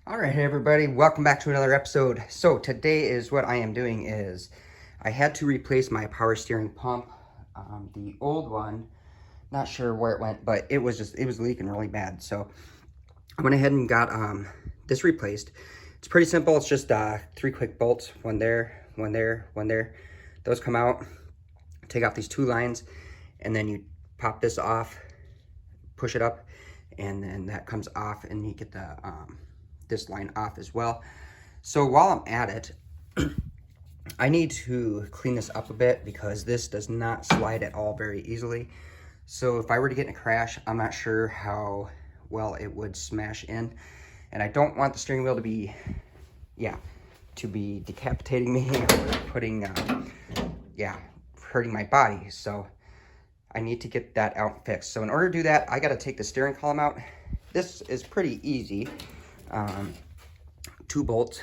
All right, hey everybody, welcome back to another episode. So today is what I am doing is I had to replace my power steering pump. The old one, not sure where it went, but it was leaking really bad. So I went ahead and got this replaced. It's pretty simple. It's just 3 quick bolts, one there, one there, one there. Those come out, take off these 2 lines, and then you pop this off, push it up, and then that comes off, and you get the this line off as well. So while I'm at it, I need to clean this up a bit because this does not slide at all very easily. So if I were to get in a crash, I'm not sure how well it would smash in. And I don't want the steering wheel to be, decapitating me or putting, hurting my body. So I need to get that out fixed. So in order to do that, I got to take the steering column out. This is pretty easy. 2 bolts,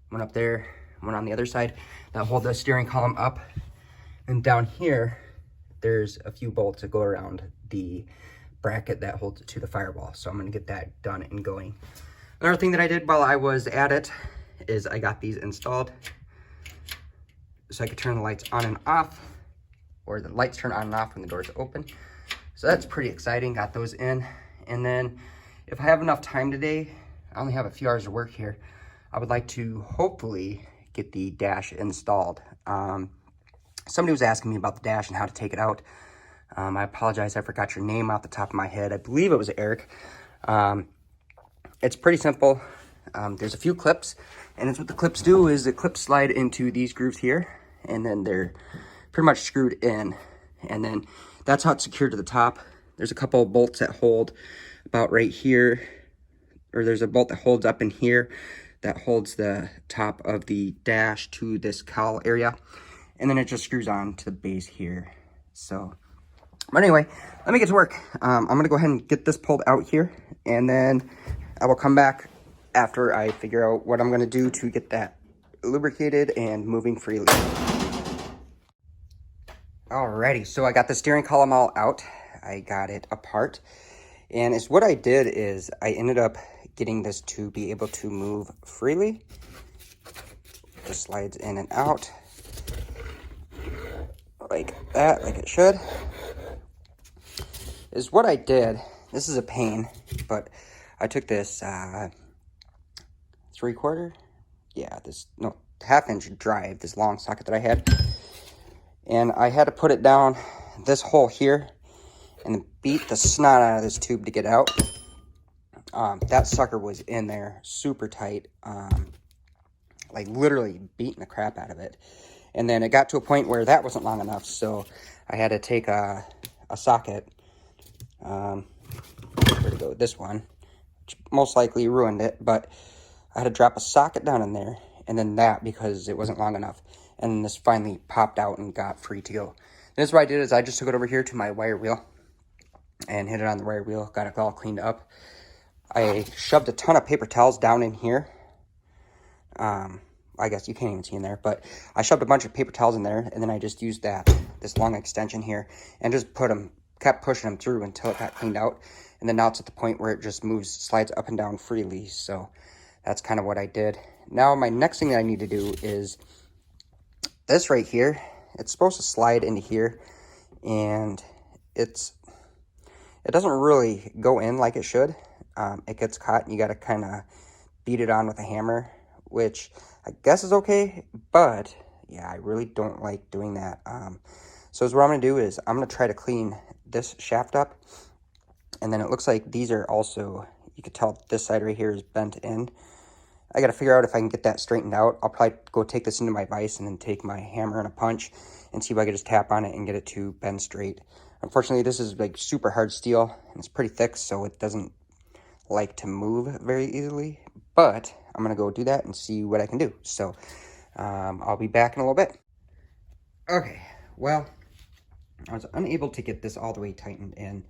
one up there, one on the other side, that hold the steering column up. And down here, there's a few bolts that go around the bracket that holds it to the firewall. So I'm gonna get that done and going. Another thing that I did while I was at it is I got these installed so I could turn the lights on and off, or the lights turn on and off when the doors open. So that's pretty exciting, got those in. And then if I have enough time today, I only have a few hours of work here, I would like to hopefully get the dash installed. Somebody was asking me about the dash and how to take it out. I apologize, I forgot your name off the top of my head. I believe it was Eric. It's pretty simple. There's a few clips, and it's what the clips do is the clips slide into these grooves here, and then they're pretty much screwed in, and then that's how it's secured to the top. There's a couple of bolts that hold about right here, or there's a bolt that holds up in here that holds the top of the dash to this cowl area, and then it just screws on to the base here. So, but anyway, let me get to work. I'm gonna go ahead and get this pulled out here, and then I will come back after I figure out what I'm gonna do to get that lubricated and moving freely. Alrighty, so I got the steering column all out. I got it apart. And it's what I did is I ended up getting this to be able to move freely. Just slides in and out like that, like it should. Is what I did. This is a pain, but I took this 3/4, half-inch drive, this long socket that I had, and I had to put it down this hole here and beat the snot out of this tube to get out. That sucker was in there super tight, like literally beating the crap out of it. And then it got to a point where that wasn't long enough, so I had to take a socket, where to go, this one, which most likely ruined it, but I had to drop a socket down in there, and then that, because it wasn't long enough, and this finally popped out and got free to go. And this is what I did is I just took it over here to my wire wheel and hit it on the wire wheel, got it all cleaned up. I shoved a ton of paper towels down in here. I guess you can't even see in there, but I shoved a bunch of paper towels in there, and then I just used this long extension here, and just kept pushing them through until it got cleaned out. And then now it's at the point where it just slides up and down freely. So that's kind of what I did. Now my next thing that I need to do is this right here. It's supposed to slide into here, and it doesn't really go in like it should. It gets caught, and you got to kind of beat it on with a hammer, which I guess is okay, but yeah, I really don't like doing that. So what I'm going to do is I'm going to try to clean this shaft up, and then it looks like these are also, you can tell this side right here is bent in. I got to figure out if I can get that straightened out. I'll probably go take this into my vise and then take my hammer and a punch and see if I can just tap on it and get it to bend straight. Unfortunately, this is like super hard steel, and it's pretty thick, so it doesn't like to move very easily, but I'm gonna go do that and see what I can do. So I'll be back in a little bit. Okay, well, I was unable to get this all the way tightened in.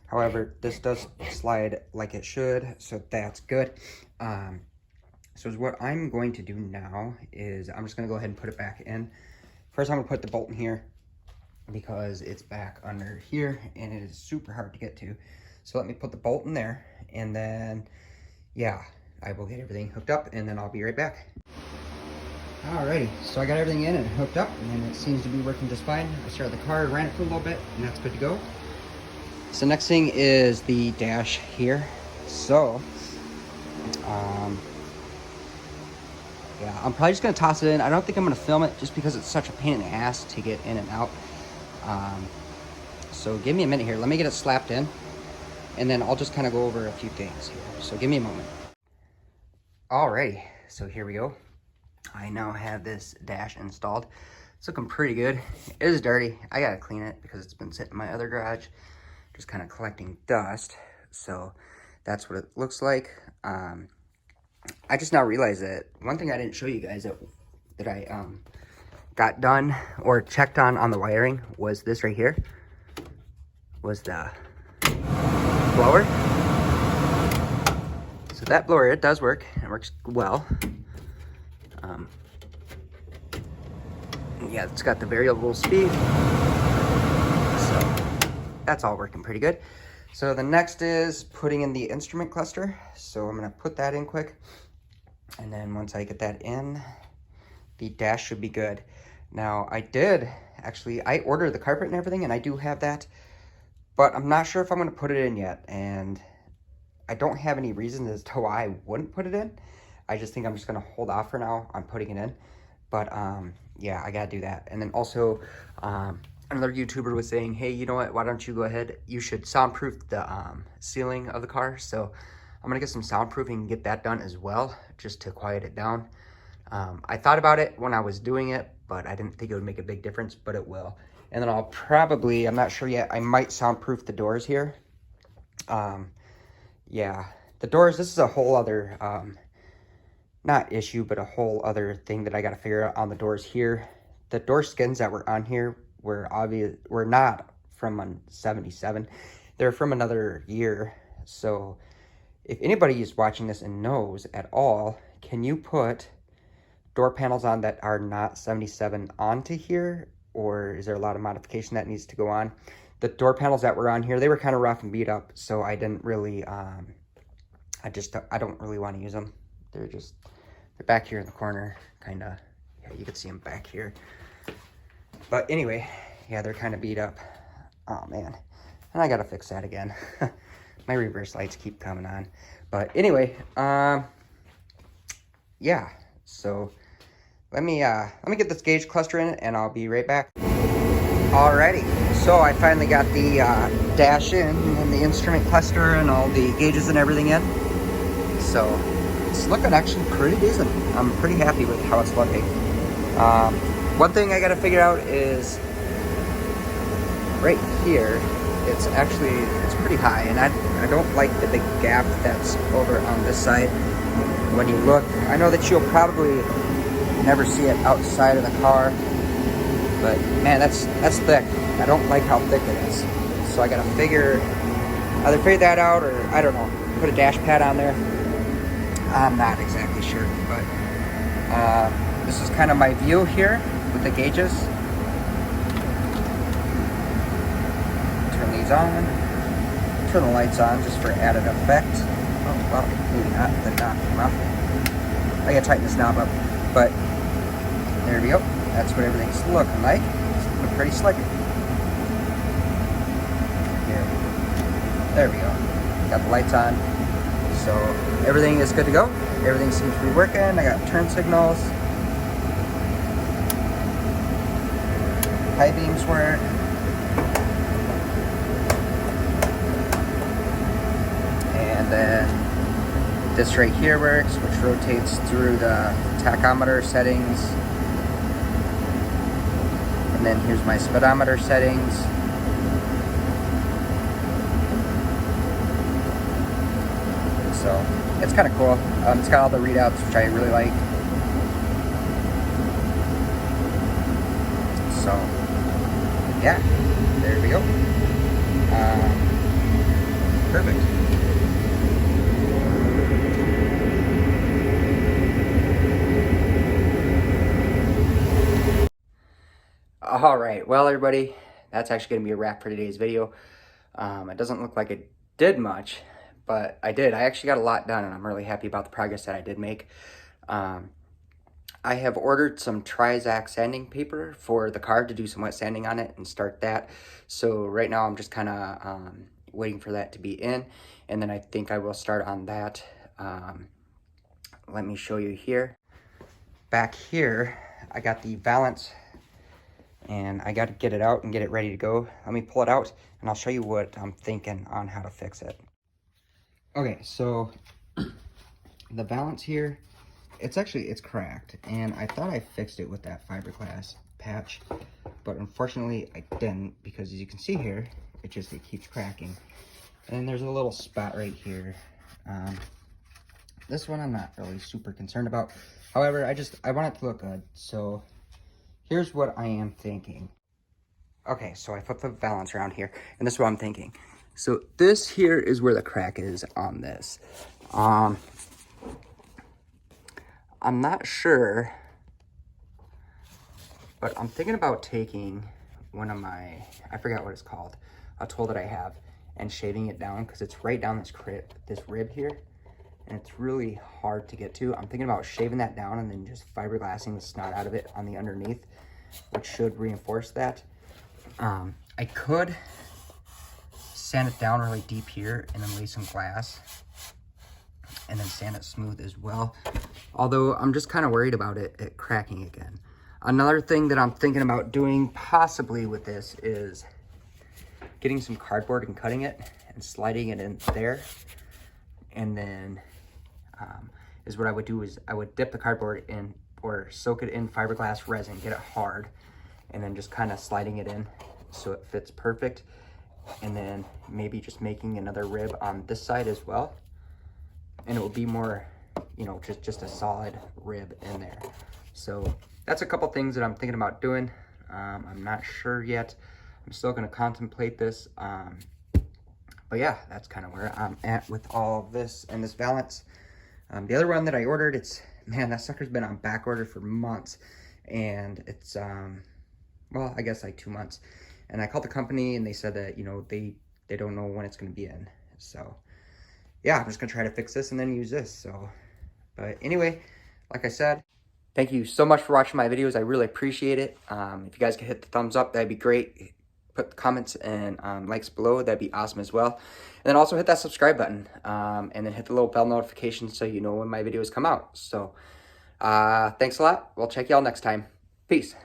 However, this does slide like it should, so that's good. So what I'm going to do now is I'm just gonna go ahead and put it back in. First, I'm gonna put the bolt in here because it's back under here and it is super hard to get to. So let me put the bolt in there, and then, yeah, I will get everything hooked up and then I'll be right back. Alrighty, so I got everything in and hooked up and it seems to be working just fine. I started the car, ran it for a little bit, and that's good to go. So next thing is the dash here. So, yeah, I'm probably just gonna toss it in. I don't think I'm gonna film it just because it's such a pain in the ass to get in and out. So give me a minute here. Let me get it slapped in, and then I'll just kind of go over a few things here. So give me a moment. Alrighty, so here we go. I now have this dash installed. It's looking pretty good. It is dirty. I gotta clean it because it's been sitting in my other garage, just kind of collecting dust. So that's what it looks like. I just now realized that one thing I didn't show you guys that I got done or checked on the wiring was this right here. Was the blower. So that blower, it does work. It works well. Yeah, it's got the variable speed. So that's all working pretty good. So the next is putting in the instrument cluster. So I'm gonna put that in quick. And then once I get that in, the dash should be good. Now I ordered the carpet and everything, and I do have that, but I'm not sure if I'm gonna put it in yet. And I don't have any reason as to why I wouldn't put it in. I just think I'm just gonna hold off for now on putting it in. But yeah, I gotta do that. And then also, another YouTuber was saying, hey, you know what, why don't you go ahead, you should soundproof the ceiling of the car. So I'm gonna get some soundproofing and get that done as well, just to quiet it down. I thought about it when I was doing it, but I didn't think it would make a big difference, but it will. And then I'll probably, I'm not sure yet, I might soundproof the doors here. Yeah, the doors, this is a whole other, not issue, but a whole other thing that I gotta figure out on the doors here. The door skins that were on here were not from a 77. They're from another year. So if anybody is watching this and knows at all, can you put door panels on that are not 77 onto here? Or is there a lot of modification that needs to go on? The door panels that were on here, they were kind of rough and beat up, so I didn't really, I don't really want to use them. They're back here in the corner, kind of, yeah, you can see them back here. But anyway, yeah, they're kind of beat up. Oh man, and I gotta fix that again. My reverse lights keep coming on. But anyway, yeah, so let me get this gauge cluster in and I'll be right back. Alrighty, so I finally got the dash in and the instrument cluster and all the gauges and everything in. So it's looking actually pretty decent. I'm pretty happy with how it's looking. One thing I gotta figure out is right here, it's pretty high, and I don't like the big gap that's over on this side. When you look, I know that you'll probably never see it outside of the car, but man, that's thick. I don't like how thick it is. So I gotta either figure that out, or I don't know, put a dash pad on there. I'm not exactly sure, but this is kind of my view here with the gauges. Turn these on. Turn the lights on just for added effect. Oh, well, maybe not. The knob came off. I gotta tighten this knob up. But there we go. That's what everything's looking like. It's looking pretty slick. Here. There we go. Got the lights on. So everything is good to go. Everything seems to be working. I got turn signals. High beams work. And then this right here works, which rotates through the tachometer settings. And then here's my speedometer settings. So it's kind of cool. It's got all the readouts, which I really like. So yeah, there we go. Perfect. All right, well everybody, that's actually going to be a wrap for today's video. It doesn't look like it did much, but I did. I actually got a lot done, and I'm really happy about the progress that I did make. I have ordered some Trizac sanding paper for the car to do some wet sanding on it and start that. So right now I'm just kind of waiting for that to be in, and then I think I will start on that. Let me show you here. Back here, I got the valance, and I got to get it out and get it ready to go. Let me pull it out, and I'll show you what I'm thinking on how to fix it. Okay, so the valance here, it's cracked, and I thought I fixed it with that fiberglass patch, but unfortunately I didn't, because as you can see here, it keeps cracking. And then there's a little spot right here. This one I'm not really super concerned about. However, I want it to look good, so here's what I am thinking. Okay, so I put the valance around here, and this is what I'm thinking. So this here is where the crack is on this. I'm not sure, but I'm thinking about taking one of my, I forgot what it's called, a tool that I have, and shaving it down, because it's right down this rib here, and it's really hard to get to. I'm thinking about shaving that down and then just fiberglassing the snot out of it on the underneath, which should reinforce that. I could sand it down really deep here and then lay some glass and then sand it smooth as well. Although I'm just kind of worried about it cracking again. Another thing that I'm thinking about doing possibly with this is getting some cardboard and cutting it and sliding it in there. And then is what I would do is I would dip the cardboard in or soak it in fiberglass resin, get it hard, and then just kind of sliding it in so it fits perfect. And then maybe just making another rib on this side as well. And it will be more, you know, just a solid rib in there. So that's a couple things that I'm thinking about doing. I'm not sure yet. I'm still going to contemplate this. But yeah, that's kind of where I'm at with all of this and this valance. The other one that I ordered, man, that sucker's been on back order for months. And it's, well, I guess like 2 months. And I called the company and they said that, you know, they don't know when it's going to be in. So yeah, I'm just going to try to fix this and then use this. So, but anyway, like I said, thank you so much for watching my videos. I really appreciate it. If you guys could hit the thumbs up, that'd be great. Put comments and likes below, that'd be awesome as well. And then also hit that subscribe button, and then hit the little bell notification so you know when my videos come out. So thanks a lot. We'll check y'all next time. Peace.